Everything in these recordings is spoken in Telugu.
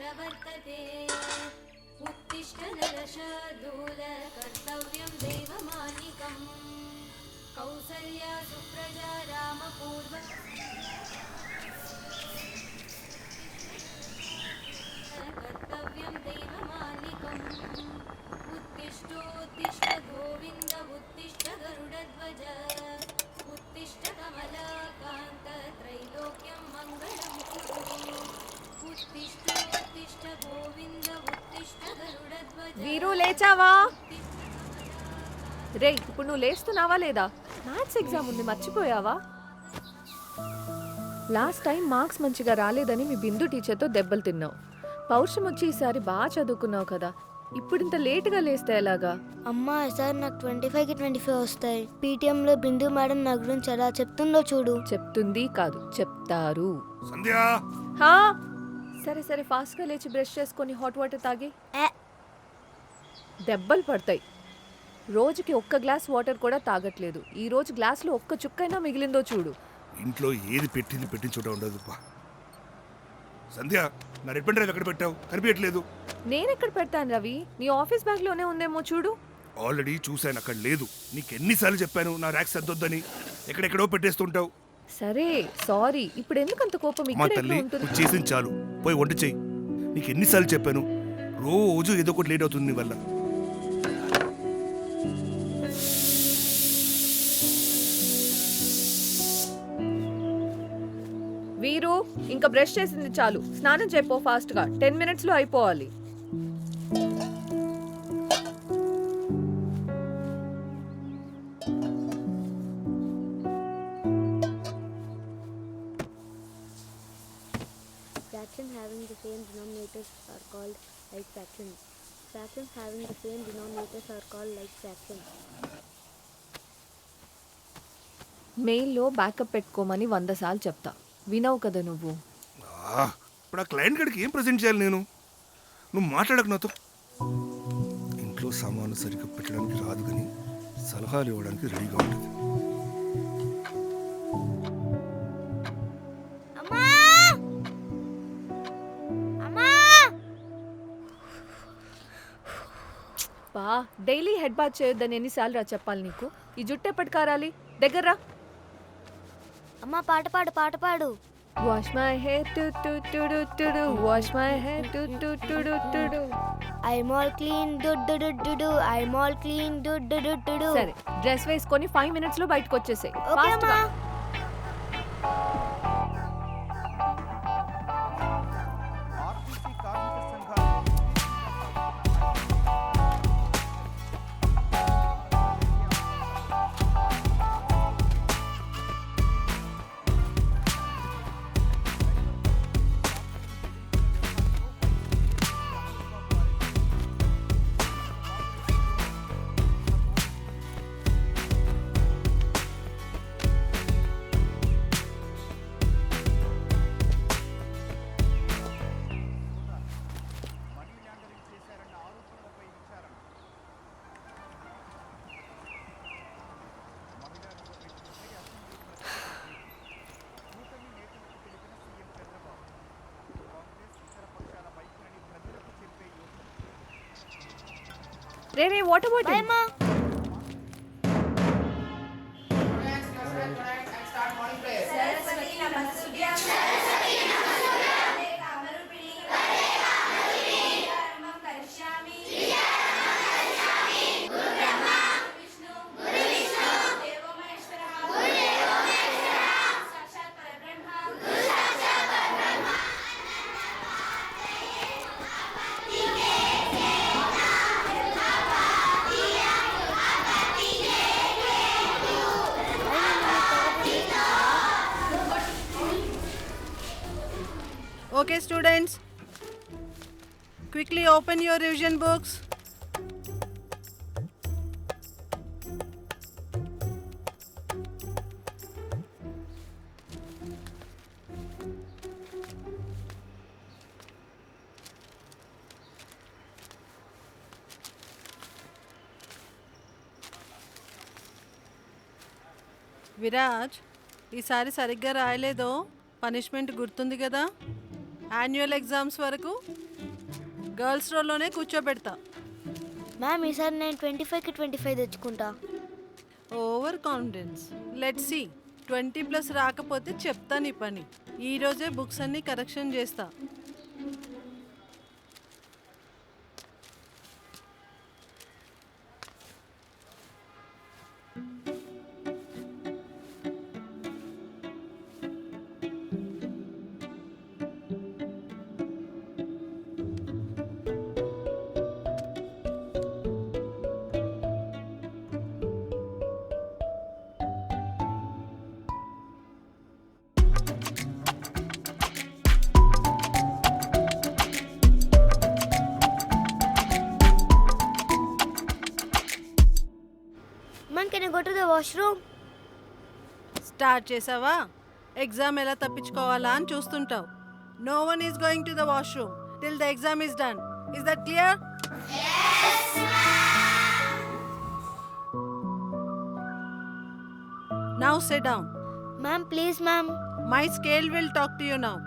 प्रवर्तते उत्तिष्ठ नरशार्दूल कर्तव्यं देवमानिकम् कौसल्या सुप्रजा रामपूर्व कर्तव्यं देवमानिकम् उत्तिष्ठोत्तिष्ठ गोविन्द उत्तिष्ठ गरुडध्वज उत्तिष्ठ कमलाकान्त त्रैलोक्यं मङ्गलं कुरु उत्तिष्ठोत्तिष्ठ गोविन्द उत्तिष्ठ गरुडध्वज వీరు లేచావా? రే ఇప్పుడు నువ్వు లేస్తున్నావా లేదా? మ్యాథ్స్ ఎగ్జామ్ ఉంది మర్చిపోయావా? లాస్ట్ టైం మార్క్స్ మంచిగా రాలేదని మీ బిందు టీచర్తో దెబ్బలు తిన్నావు. పౌరుషం వచ్చి ఈసారి బాగా చదువుకున్నావు కదా, ఇప్పుడు ఇంత లేటుగా లేస్తే ఎలాగా? అమ్మా సార్ నాకు 25కి 25 వస్తాయి. పీటీఎంలో బిందు మేడం నా గురించి ఎలా చెప్తుందో చూడు. చెప్తుంది కాదు చెప్తారు. సంధ్యా హా సరే సరే ఫాస్ట్గా లేచి బ్రష్ చేసుకొని హాట్ వాటర్ తాగి. దెబ్బలు పడతాయి. రోజుకి ఒక్క గ్లాస్ వాటర్ కూడా తాగట్లేదు. ఈ రోజు గ్లాసులో ఒక్క చుక్కైనా మిగిలిందో చూడు. ఇంట్లో ఏది పెట్టింది పెట్టిన చోట ఉండదు. సంధ్య నా రెడ్ పెన్ డ్రైవ్ ఎక్కడ పెట్టావు? కనిపించట్లేదు. నేనెక్కడ పెడతాను రవి? నీ ఆఫీస్ బ్యాగ్లోనే ఉందేమో చూడు. ఆల్రెడీ చూశాను, అక్కడ లేదు. నీకు ఎన్నిసార్లు చెప్పాను నా ర్యాక్ సర్దొద్దని? ఎక్కడెక్కడో పెట్టేస్తుంటావు. సరే సారీ. ఇప్పుడు ఎందుకు అంత కోపం? మా ఇక్కడ తల్లి ఉంటుంది. నువ్వు చేసింది చాలు, పోయి వంట చెయ్యి. నీకు ఎన్నిసార్లు చెప్పాను, రోజు ఏదో ఒకటి లేట్ అవుతుంది నీ వల్ల. వీరు ఇంకా బ్రష్ చేసింది చాలు, స్నానం చేయపో ఫాస్ట్గా. 10 minutesలో అయిపోవాలి. Fractions having the same denominators are called like fractions. Fractions having the same denominators are called like fractions. మెయిల్లో బ్యాకప్ పెట్టుకోమని 100 సార్లు చెప్తా, వినవు కదా నువ్వు. ఇప్పుడు ఆ క్లయింట్ గడికి ఏం ప్రజెంట్ చేయాలి నేను? నువ్వు మాట్లాడకు నాతో. ఇంట్లో సామాను సరిగ్గా పెట్టడానికి రాదు, కానీ సలహాలు ఇవ్వడానికి రెడీగా ఉంటుంది. బా డైలీ హెడ్ బాత్ చేయొద్దని ఎన్నిసార్లు రా చెప్పాలి నీకు? ఈ జుట్టు ఎప్పటి కారాలి? దగ్గర అమ్మా పాట పాడు పాట పాడు. Wash my hair to to to to to to wash my hair to to to to to to. I'm all clean do do do do do. I'm all clean do do do do do. సరే డ్రెస్ వేసుకొని 5 minutesలో బయటకు వచ్చేసాయి. ఓకే అమ్మా. రే రే వాటర్ బాటిల్. Bye అమ్మా. Okay, students, quickly open your revision books. Viraj, ఈసారి సరిగ్గా రాయలేదో పనిష్మెంట్ గుర్తుంది కదా? యాన్యువల్ ఎగ్జామ్స్ వరకు గర్ల్స్ రోలోనే కూర్చోబెడతా. మ్యామ్ ఈసారి నేను 25కి 25 తెచ్చుకుంటా. Over confidence. లెట్ సి 20+ రాకపోతే చెప్తా నీ పని. ఈరోజే బుక్స్ అన్నీ కరెక్షన్ చేస్తా. Ma'am can I go to the washroom? Start చేసావా? ఎగ్జామ్ ఎలా తప్పించుకోవాలా అని చూస్తుంటావు. No one is going to the washroom till the exam is done. Is that clear? Now sit down. Ma'am please ma'am. My scale will talk to you now.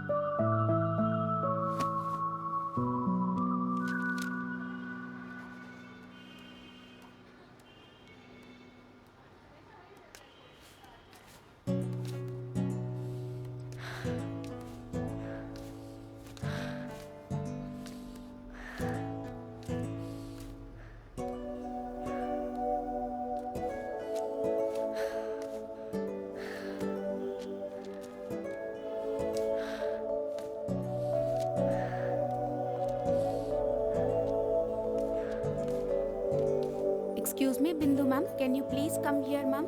Excuse me, Bindu ma'am. Can you please come here, ma'am?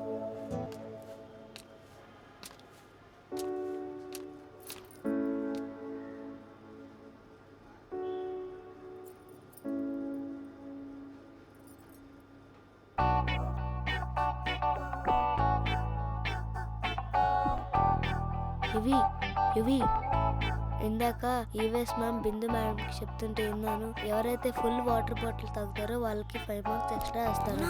ఇవి ఇందాక ఈవెస్ మ్యామ్ బిందు మేడంకి చెప్తుంటే విన్నాను. ఎవరైతే ఫుల్ వాటర్ బాటిల్ తాగుతారో వాళ్ళకి 5 మార్క్స్ ఎక్స్ట్రా వేస్తారు.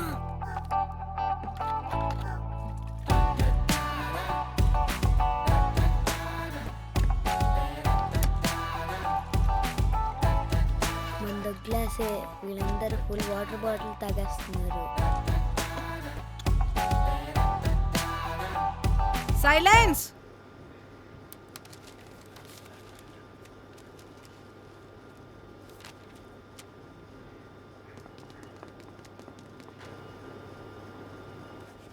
మన గ్లాసే వీళ్ళందరూ ఫుల్ వాటర్ బాటిల్ తాగేస్తున్నారు. Silence!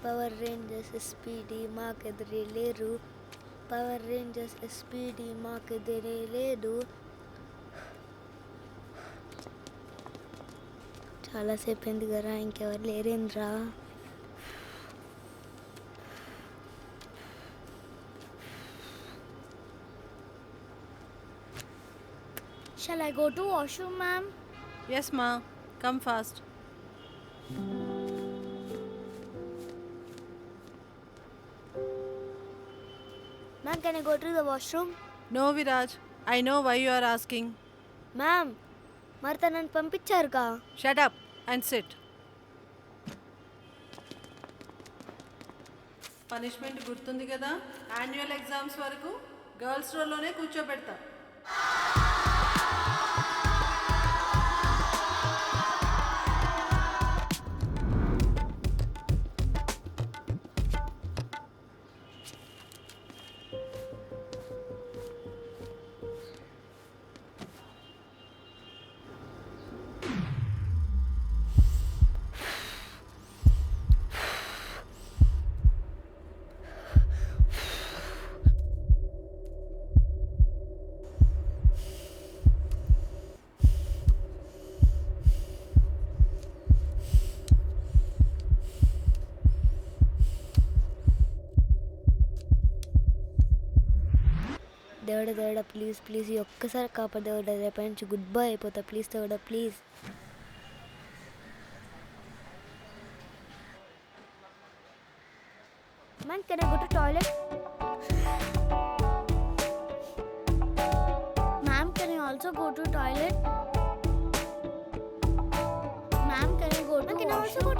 పవర్ రేంజర్స్ ఎస్పీడీ మాకెదిరే లేరు. పవర్ రేంజర్స్ ఎస్పీడీ మాకెదిరే లేదు. చాలాసేపు అయింది కదా, ఇంకెవరు లేరేంద్రా. Shall I go to washroom, ma'am? Yes, ma. Come fast. Ma'am, can I go to the washroom? No, Viraj. I know why you are asking. Ma'am, మరి తనని పంపించారుగా. Shut up and sit. Punishment గుర్తుంది కదా? యాన్యువల్ ఎగ్జామ్స్ వరకు గర్ల్స్ రోలోనే కూర్చోబెడతా. దేవుడా ప్లీజ్ ప్లీజ్ ఈ ఒక్కసారి కాపాడు దేవుడా. రేపటి నుంచి గుడ్ బై అయిపోతా. ప్లీజ్ దేవుడా please. Ma'am can I go to toilet? Ma'am can I also go to toilet? Ma'am can I go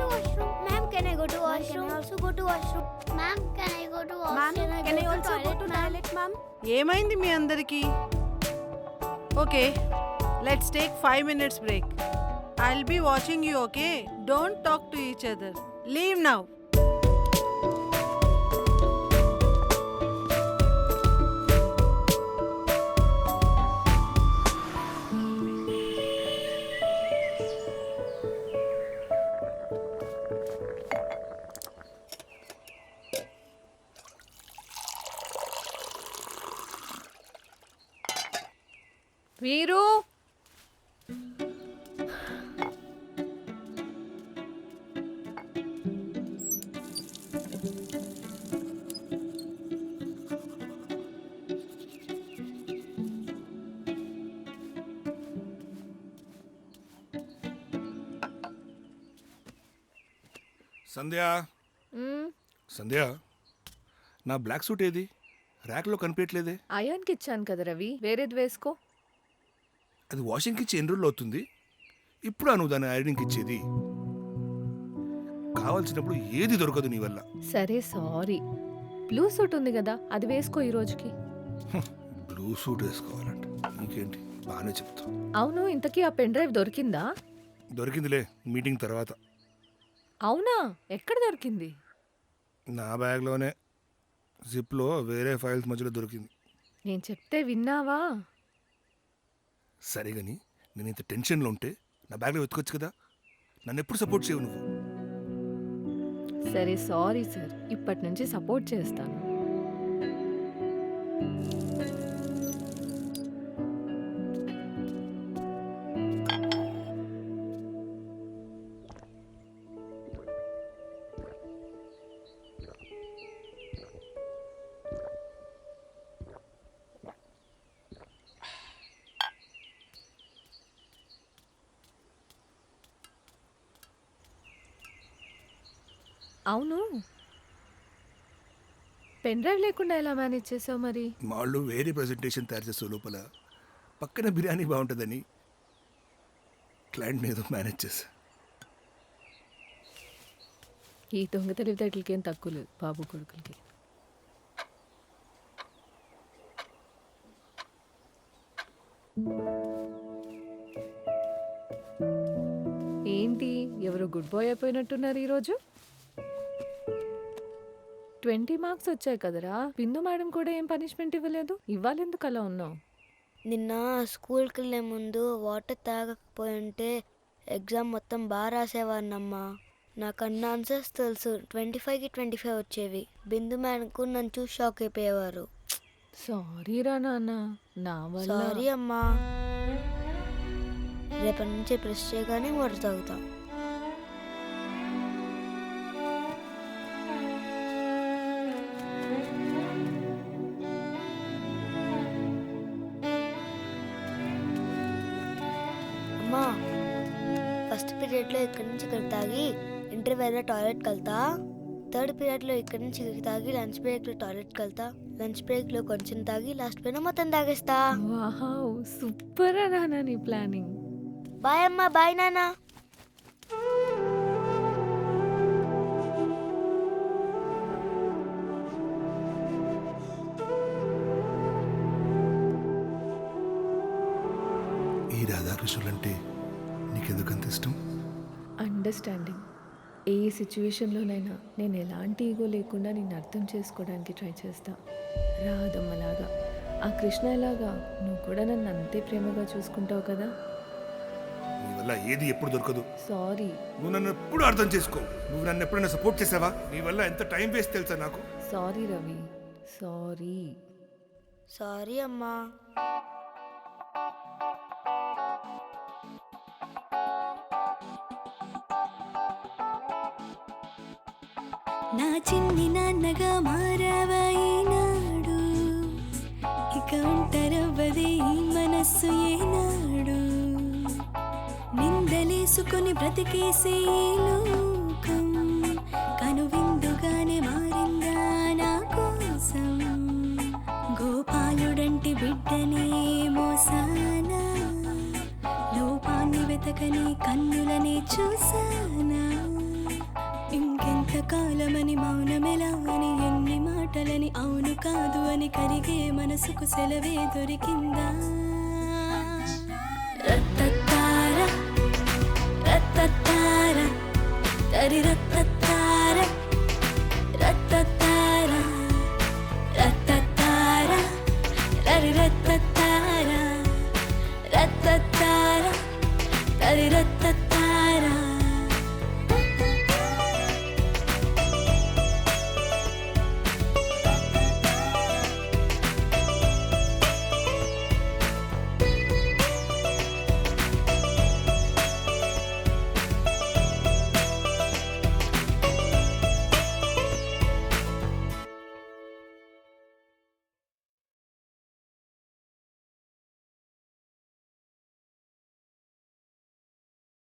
to washroom? Ma'am can I go to washroom? Also go to washroom? Ma'am can I go to washroom? Can I also go to toilet, ma'am? ఏమైంది మీ అందరికీ? Okay, Let's take 5 minutes break. I'll be watching you, okay? Don't talk to each other. Leave now. వీరు సంధ్య మ్, సంధ్య నా బ్లాక్ సూట్ ఏది ర్యాక్లో కనిపించట్లేదే. అయాన్కి ఇచ్చాను కదా రవి, వేరేది వేసుకో. అది వాషింగ్కి ఇచ్చి ఎన్ని రోజులు అవుతుంది? ఇప్పుడు నువ్వు దాన్ని ఐరనింగ్కి ఇచ్చేది. కావాల్సినప్పుడు ఏది దొరకదు నీ వల్ల. సరే సారీ. బ్లూ సూట్ ఉంది కదా, అది వేసుకో ఈ రోజుకి. బ్లూ సూట్ వేసుకోవాలంట నీకేంటి? బాగానే చెప్తా. అవును, ఇంతకీ ఆ పెన్ డ్రైవ్ దొరికిందా? దొరికిందిలే, మీటింగ్ తర్వాత. అవునా, ఎక్కడ దొరికింది? నా బ్యాగ్లోనే జిప్లో వేరే ఫైల్స్ మధ్యలో దొరికింది. నేను చెప్తే విన్నావా? సరే కానీ నేను ఇంత టెన్షన్లో ఉంటే నా బ్యాగ్లో వెతుకొచ్చు కదా. నన్ను ఎప్పుడు సపోర్ట్ చేయవు నువ్వు. సరే సారీ సార్, ఇప్పటి నుంచి సపోర్ట్ చేస్తాను. అవును, పెన్ డ్రైవ్ లేకుండా ఎలా మేనేజ్ చేసావు మరి? మా వాళ్ళు వేరే ప్రజెంటేషన్ తయారు చేసే లోపల పక్కన బిర్యానీ బాగుంటుందని క్లయింట్ని ఏదో మేనేజ్ చేశా. ఈ దొంగ తెలివితేటలకి ఏం తక్కువ లేదు బాబు కొడుకులకి. ఏంటి, ఎవరు గుడ్ బాయ్ అయిపోయినట్టున్నారు ఈరోజు? 20 మార్క్స్ వచ్చాయి కదరా. బిందు మేడం కూడా ఏం పనిష్మెంట్ ఇవ్వలేదు, ఇవ్వాలెందుకు అలా ఉన్నావు? నిన్న స్కూల్కి వెళ్ళే ముందు వాటర్ తాగకపోయి ఉంటే ఎగ్జామ్ మొత్తం బాగా రాసేవాడినమ్మా. నాకు అన్న ఆన్సర్స్ తెలుసు, 25కి 25 వచ్చేవి. బిందు మేడంకు నన్ను చూసి షాక్ అయిపోయేవారు. సారీ రా నాన్న, నా వల్ల. సారీ అమ్మా, రేపటి నుంచి ప్రెస్ చేయగానే వాటర్ తాగుతా. అమ్మా, ఫస్ట్ పీరియడ్లో ఇక్కడి నుంచి ఇక్కడికి తాగి ఇంటర్వెల్లో టాయిలెట్కి వెళ్తా. థర్డ్ పీరియడ్లో ఇక్కడి నుంచి ఇక్కడికి తాగి లంచ్ బ్రేక్లో టాయిలెట్కి వెళ్తా. లంచ్ బ్రేక్లో కొంచెం తాగి లాస్ట్ పైన మొత్తం తాగేస్తా. వావ్, సూపర్ నాన్న నీ ప్లానింగ్. బాయ్ అమ్మా, బాయ్ నాన్న. ఈ రాధాకృష్ణులంటే నీకెందుకంత ఇష్టం? అండర్స్టాండింగ్. ఏ సిచ్యువేషన్లోనైనా నేను ఎలాంటి ఈగో లేకుండా నిన్ను అర్థం చేసుకోవడానికి ట్రై చేస్తా. రాధమ్మలాగా, ఆ కృష్ణలాగా నువ్వు కూడా నన్ను అంతే ప్రేమగా చూసుకుంటావు కదా. నీ వల్ల ఏది ఎప్పుడు దొరకదు. సారీ. నువ్వు నన్ను ఎప్పుడు అర్థం చేసుకో. నువ్వు నన్ను ఎప్పుడైనా సపోర్ట్ చేసావా? నీ వల్ల ఎంత టైం వేస్ట్ తెలుసా నాకు. Sorry Ravi, sorry. సారీ అమ్మా. నా చిన్ని నాన్నగా మారావా ఈనాడు, ఇక ఒంటరవ్వదే ఈ మనస్సు ఏనాడు. నిందలేసుకొని బ్రతికేసే ఈ లోకం కనువిందుగానే మారిందా నా కోసం. గోపాలుడంటి బిడ్డనే మోసానా, లోపాన్ని వెతకని కన్నులనే చూసానా. ఇంకెంత కాలమని మౌనమెలా అని ఎన్ని మాటలని అవును కాదు అని కరిగే మనసుకు సెలవే దొరికిందా. తరి రత్త